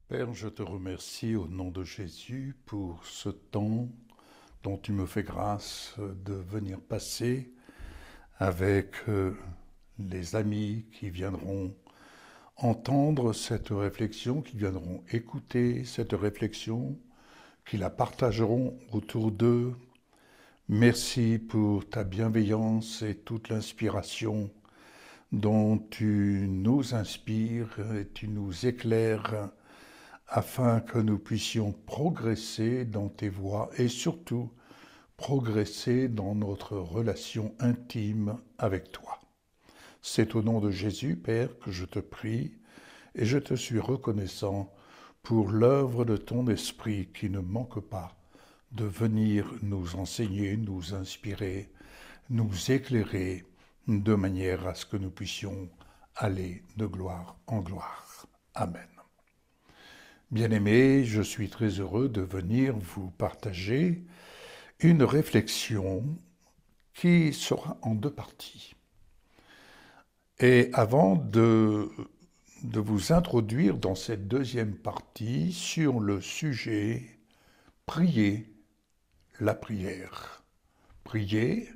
Père, je te remercie au nom de Jésus pour ce temps dont tu me fais grâce de venir passer avec les amis qui viendront entendre cette réflexion, qui viendront écouter cette réflexion, qui la partageront autour d'eux. Merci pour ta bienveillance et toute l'inspiration dont tu nous inspires et tu nous éclaires afin que nous puissions progresser dans tes voies et surtout progresser dans notre relation intime avec toi. C'est au nom de Jésus, Père, que je te prie et je te suis reconnaissant pour l'œuvre de ton esprit qui ne manque pas de venir nous enseigner, nous inspirer, nous éclairer de manière à ce que nous puissions aller de gloire en gloire. Amen. Bien-aimés, je suis très heureux de venir vous partager une réflexion qui sera en deux parties. Et avant de vous introduire dans cette deuxième partie sur le sujet « Prier la prière ». Prier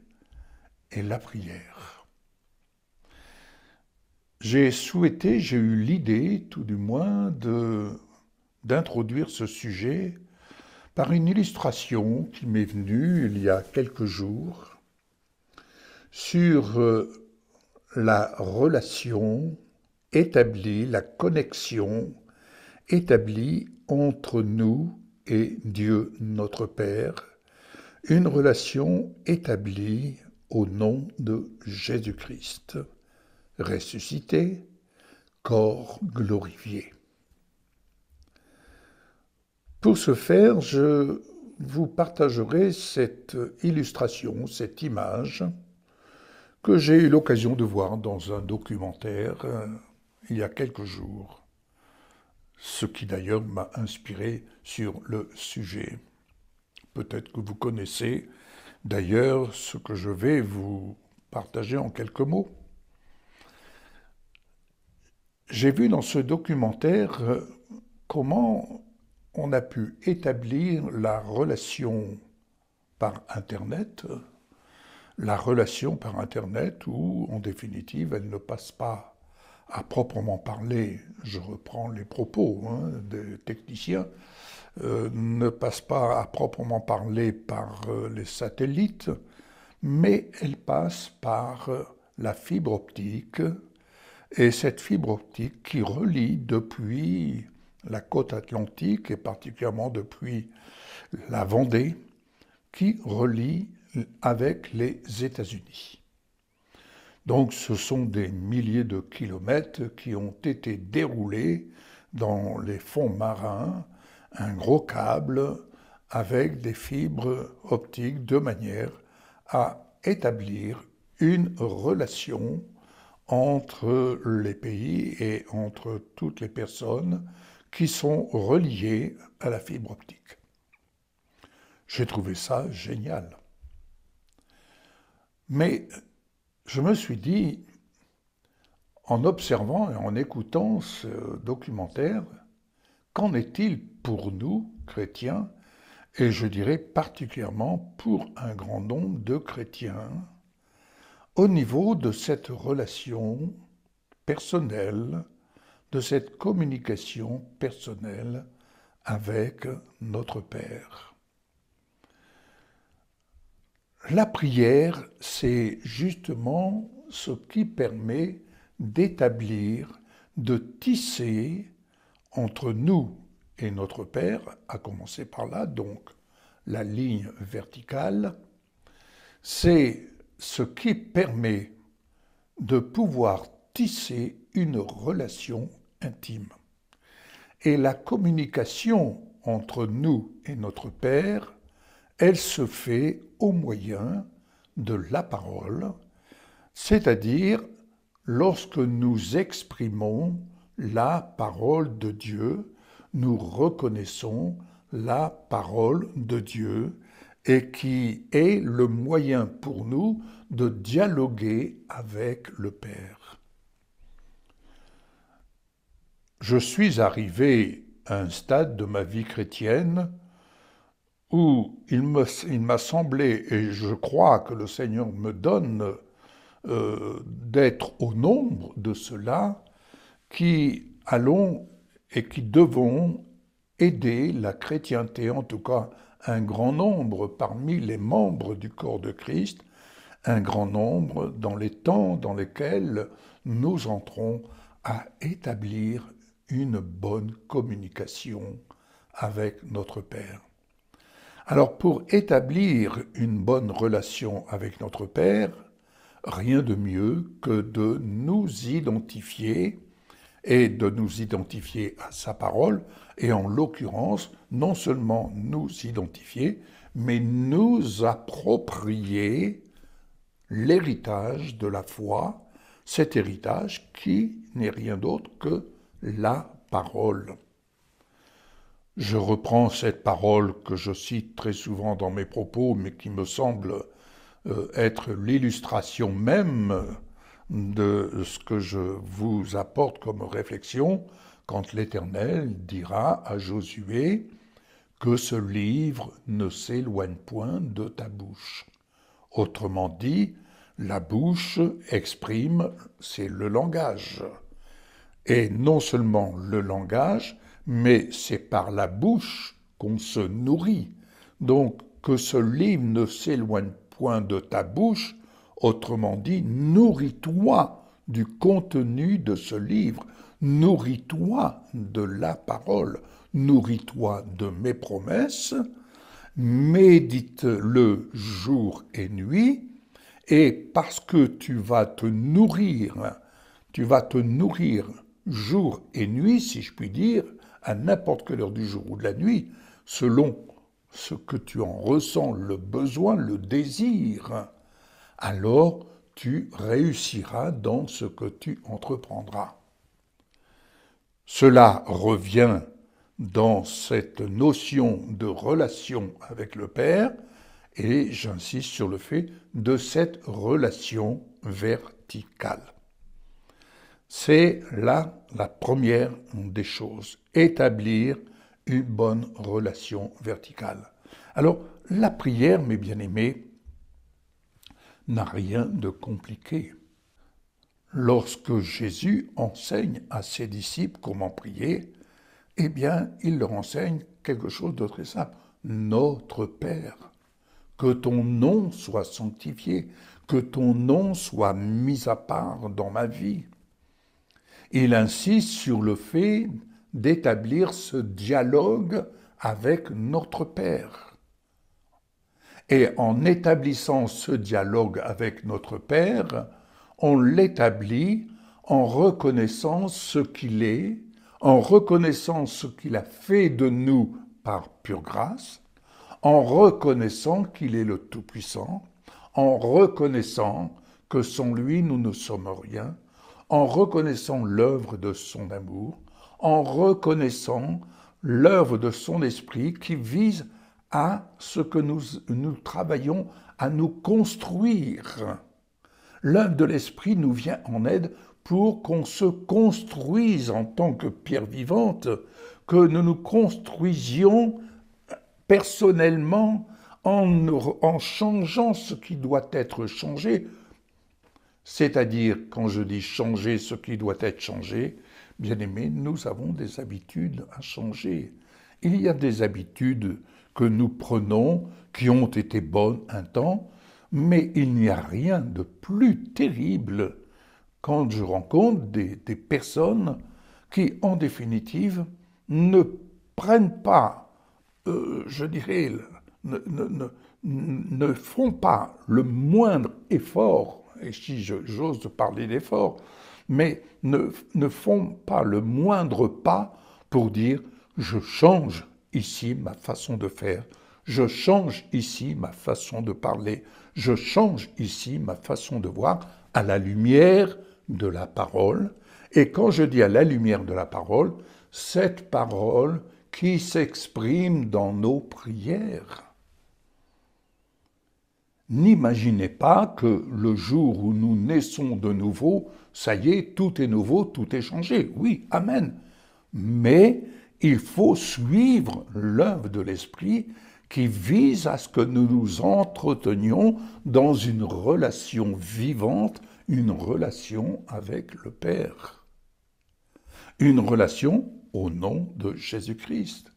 et la prière. J'ai eu l'idée, tout du moins, d'introduire ce sujet par une illustration qui m'est venue il y a quelques jours sur la relation établie, la connexion établie entre nous et Dieu notre Père, une relation établie au nom de Jésus-Christ, ressuscité, corps glorifié. Pour ce faire, je vous partagerai cette illustration, cette image que j'ai eu l'occasion de voir dans un documentaire il y a quelques jours, ce qui d'ailleurs m'a inspiré sur le sujet. Peut-être que vous connaissez d'ailleurs ce que je vais vous partager en quelques mots. J'ai vu dans ce documentaire comment on a pu établir la relation par Internet où, en définitive, elle ne passe pas à proprement parler, je reprends les propos des techniciens, ne passe pas à proprement parler par les satellites, mais elle passe par la fibre optique, et cette fibre optique qui relie depuis la côte atlantique et particulièrement depuis la Vendée, qui relie avec les États-Unis. Donc ce sont des milliers de kilomètres qui ont été déroulés dans les fonds marins, un gros câble avec des fibres optiques de manière à établir une relation entre les pays et entre toutes les personnes qui sont reliées à la fibre optique. J'ai trouvé ça génial. Mais je me suis dit, en observant et en écoutant ce documentaire, qu'en est-il pour nous, chrétiens, et je dirais particulièrement pour un grand nombre de chrétiens, au niveau de cette relation personnelle, de cette communication personnelle avec notre Père. La prière, c'est justement ce qui permet d'établir, de tisser entre nous et notre Père, à commencer par là, donc la ligne verticale, c'est ce qui permet de pouvoir tisser une relation intime. Et la communication entre nous et notre Père, elle se fait au moyen de la parole, c'est-à-dire lorsque nous exprimons la parole de Dieu, nous reconnaissons la parole de Dieu et qui est le moyen pour nous de dialoguer avec le Père. Je suis arrivé à un stade de ma vie chrétienne où il m'a semblé, et je crois que le Seigneur me donne d'être au nombre de ceux-là qui allons et qui devons aider la chrétienté, en tout cas un grand nombre parmi les membres du corps de Christ, un grand nombre dans les temps dans lesquels nous entrons à établir une bonne communication avec notre Père. Alors pour établir une bonne relation avec notre Père, rien de mieux que de nous identifier et de nous identifier à sa parole, et en l'occurrence, non seulement nous identifier, mais nous approprier l'héritage de la foi, cet héritage qui n'est rien d'autre que la parole. Je reprends cette parole que je cite très souvent dans mes propos, mais qui me semble être l'illustration même de ce que je vous apporte comme réflexion quand l'Éternel dira à Josué que ce livre ne s'éloigne point de ta bouche. Autrement dit, la bouche exprime, c'est le langage. Et non seulement le langage, mais c'est par la bouche qu'on se nourrit. Donc, que ce livre ne s'éloigne point de ta bouche, autrement dit, nourris-toi du contenu de ce livre, nourris-toi de la parole, nourris-toi de mes promesses, médite-le jour et nuit, et parce que tu vas te nourrir jour et nuit, si je puis dire, à n'importe quelle heure du jour ou de la nuit, selon ce que tu en ressens, le besoin, le désir, alors tu réussiras dans ce que tu entreprendras. Cela revient dans cette notion de relation avec le Père, et j'insiste sur le fait de cette relation verticale. C'est là la première des choses, établir une bonne relation verticale. Alors, la prière, mes bien-aimés, n'a rien de compliqué. Lorsque Jésus enseigne à ses disciples comment prier, eh bien, il leur enseigne quelque chose de très simple. Notre Père, que ton nom soit sanctifié, que ton nom soit mis à part dans ma vie. Il insiste sur le fait d'établir ce dialogue avec notre Père. Et en établissant ce dialogue avec notre Père, on l'établit en reconnaissant ce qu'il est, en reconnaissant ce qu'il a fait de nous par pure grâce, en reconnaissant qu'il est le Tout-Puissant, en reconnaissant que sans lui nous ne sommes rien, en reconnaissant l'œuvre de son amour, en reconnaissant l'œuvre de son esprit qui vise à ce que nous travaillons à nous construire. L'œuvre de l'esprit nous vient en aide pour qu'on se construise en tant que pierre vivante, que nous nous construisions personnellement en changeant ce qui doit être changé. C'est-à-dire, quand je dis changer ce qui doit être changé, bien aimé, nous avons des habitudes à changer. Il y a des habitudes que nous prenons, qui ont été bonnes un temps, mais il n'y a rien de plus terrible quand je rencontre des personnes qui, en définitive, ne prennent pas, je dirais, ne font pas le moindre effort, et si j'ose parler d'effort, mais ne font pas le moindre pas pour dire « je change ici ma façon de faire, je change ici ma façon de parler, je change ici ma façon de voir à la lumière de la parole ». Et quand je dis à la lumière de la parole, cette parole qui s'exprime dans nos prières. N'imaginez pas que le jour où nous naissons de nouveau, ça y est, tout est nouveau, tout est changé. Oui, amen. Mais il faut suivre l'œuvre de l'Esprit qui vise à ce que nous nous entretenions dans une relation vivante, une relation avec le Père. Une relation au nom de Jésus-Christ.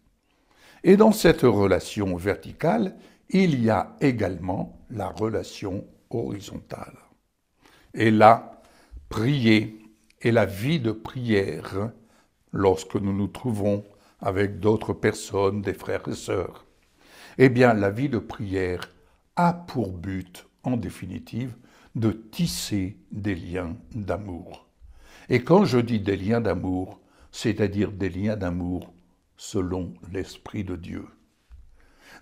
Et dans cette relation verticale, il y a également la relation horizontale. Et là, prier et la vie de prière, lorsque nous nous trouvons avec d'autres personnes, des frères et sœurs, eh bien, la vie de prière a pour but, en définitive, de tisser des liens d'amour. Et quand je dis des liens d'amour, c'est-à-dire des liens d'amour selon l'Esprit de Dieu.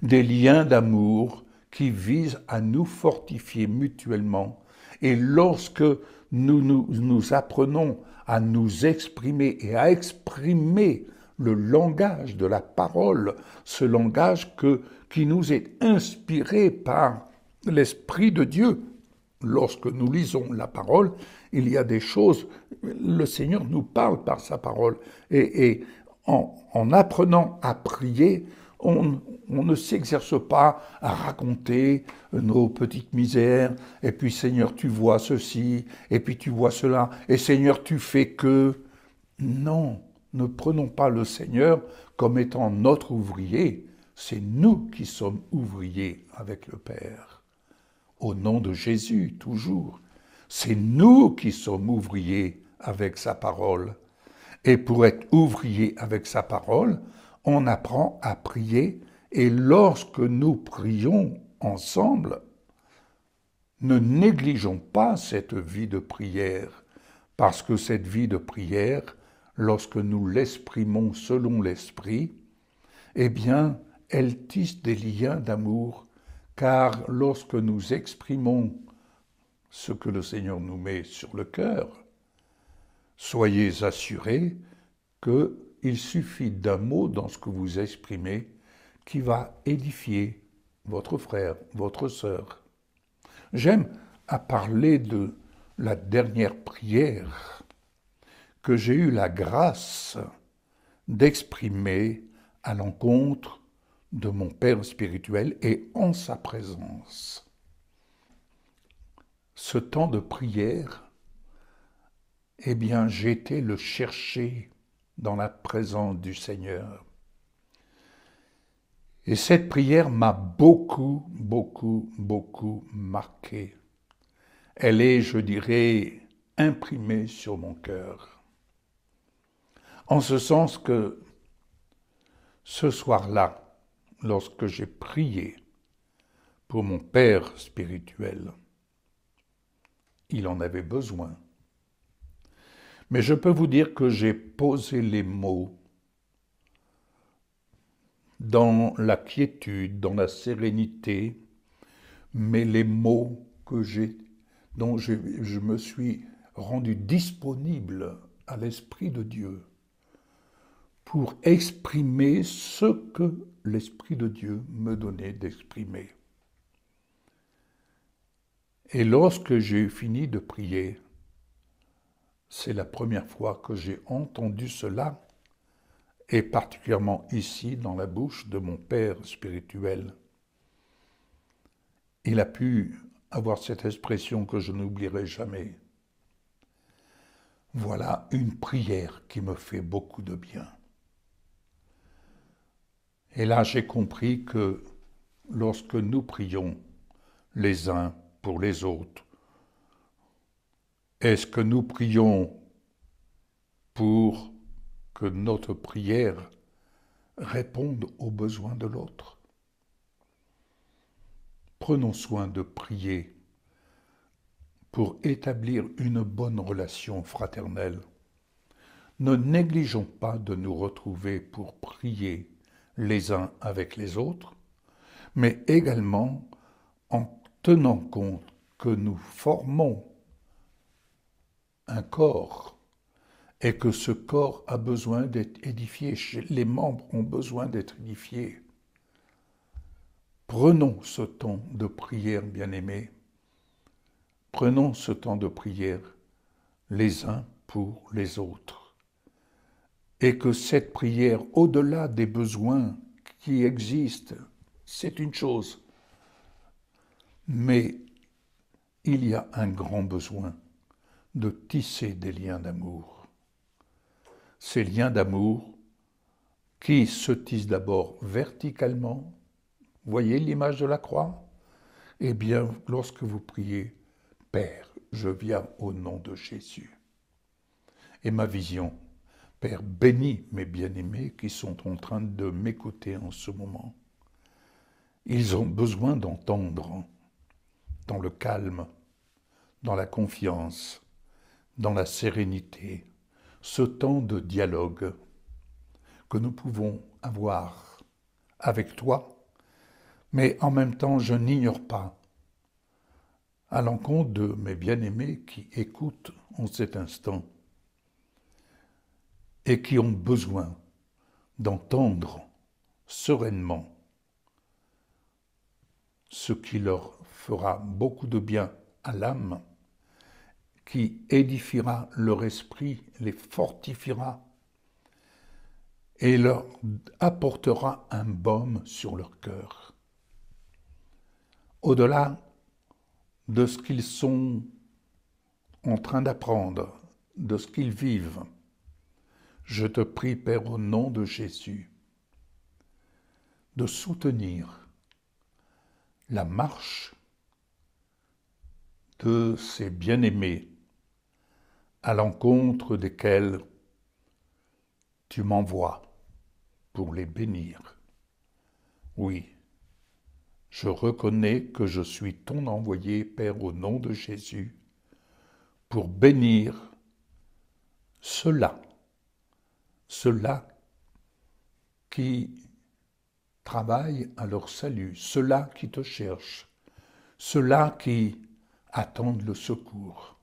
Des liens d'amour qui visent à nous fortifier mutuellement. Et lorsque nous apprenons à nous exprimer et à exprimer le langage de la parole, ce langage qui nous est inspiré par l'Esprit de Dieu. Lorsque nous lisons la parole, il y a des choses, le Seigneur nous parle par sa parole. Et en apprenant à prier, on ne s'exerce pas à raconter nos petites misères, et puis Seigneur, tu vois ceci, et puis tu vois cela, et Seigneur, tu fais que... Non, ne prenons pas le Seigneur comme étant notre ouvrier, c'est nous qui sommes ouvriers avec le Père. Au nom de Jésus, toujours. C'est nous qui sommes ouvriers avec sa parole. Et pour être ouvrier avec sa parole, on apprend à prier. Et lorsque nous prions ensemble, ne négligeons pas cette vie de prière, parce que cette vie de prière, lorsque nous l'exprimons selon l'Esprit, eh bien, elle tisse des liens d'amour, car lorsque nous exprimons ce que le Seigneur nous met sur le cœur, soyez assurés qu'il suffit d'un mot dans ce que vous exprimez qui va édifier votre frère, votre sœur. J'aime à parler de la dernière prière que j'ai eu la grâce d'exprimer à l'encontre de mon Père spirituel et en sa présence. Ce temps de prière, eh bien, j'ai été le chercher dans la présence du Seigneur. Et cette prière m'a beaucoup marqué. Elle est, je dirais, imprimée sur mon cœur. En ce sens que ce soir-là, lorsque j'ai prié pour mon Père spirituel, il en avait besoin. Mais je peux vous dire que j'ai posé les mots dans la quiétude, dans la sérénité, mais les mots dont je me suis rendu disponible à l'Esprit de Dieu pour exprimer ce que l'Esprit de Dieu me donnait d'exprimer. Et lorsque j'ai fini de prier, c'est la première fois que j'ai entendu cela, et particulièrement ici, dans la bouche de mon Père spirituel. Il a pu avoir cette expression que je n'oublierai jamais. Voilà une prière qui me fait beaucoup de bien. Et là, j'ai compris que lorsque nous prions les uns pour les autres, est-ce que nous prions pour que notre prière réponde aux besoins de l'autre? Prenons soin de prier pour établir une bonne relation fraternelle. Ne négligeons pas de nous retrouver pour prier les uns avec les autres, mais également en tenant compte que nous formons un corps et que ce corps a besoin d'être édifié, les membres ont besoin d'être édifiés. Prenons ce temps de prière, bien-aimés. Prenons ce temps de prière les uns pour les autres. et que cette prière, au-delà des besoins qui existent, c'est une chose. Mais il y a un grand besoin de tisser des liens d'amour. Ces liens d'amour qui se tissent d'abord verticalement. Voyez l'image de la croix? Eh bien, lorsque vous priez, Père, je viens au nom de Jésus. Et ma vision, Père, bénis mes bien-aimés qui sont en train de m'écouter en ce moment. Ils ont besoin d'entendre dans le calme, dans la confiance, dans la sérénité, ce temps de dialogue que nous pouvons avoir avec toi, mais en même temps, je n'ignore pas, à l'encontre de mes bien-aimés qui écoutent en cet instant et qui ont besoin d'entendre sereinement ce qui leur fera beaucoup de bien à l'âme, qui édifiera leur esprit, les fortifiera et leur apportera un baume sur leur cœur. Au-delà de ce qu'ils sont en train d'apprendre, de ce qu'ils vivent, je te prie, Père, au nom de Jésus, de soutenir la marche de ces bien-aimés à l'encontre desquels tu m'envoies pour les bénir. Oui, je reconnais que je suis ton envoyé, Père, au nom de Jésus, pour bénir ceux-là qui travaillent à leur salut, ceux-là qui te cherchent, ceux-là qui attendent le secours.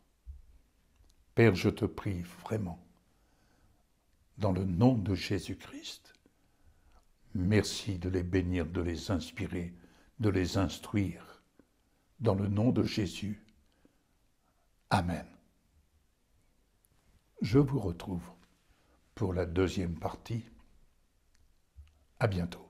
Père, je te prie vraiment, dans le nom de Jésus-Christ, merci de les bénir, de les inspirer, de les instruire. Dans le nom de Jésus. Amen. Je vous retrouve pour la deuxième partie. À bientôt.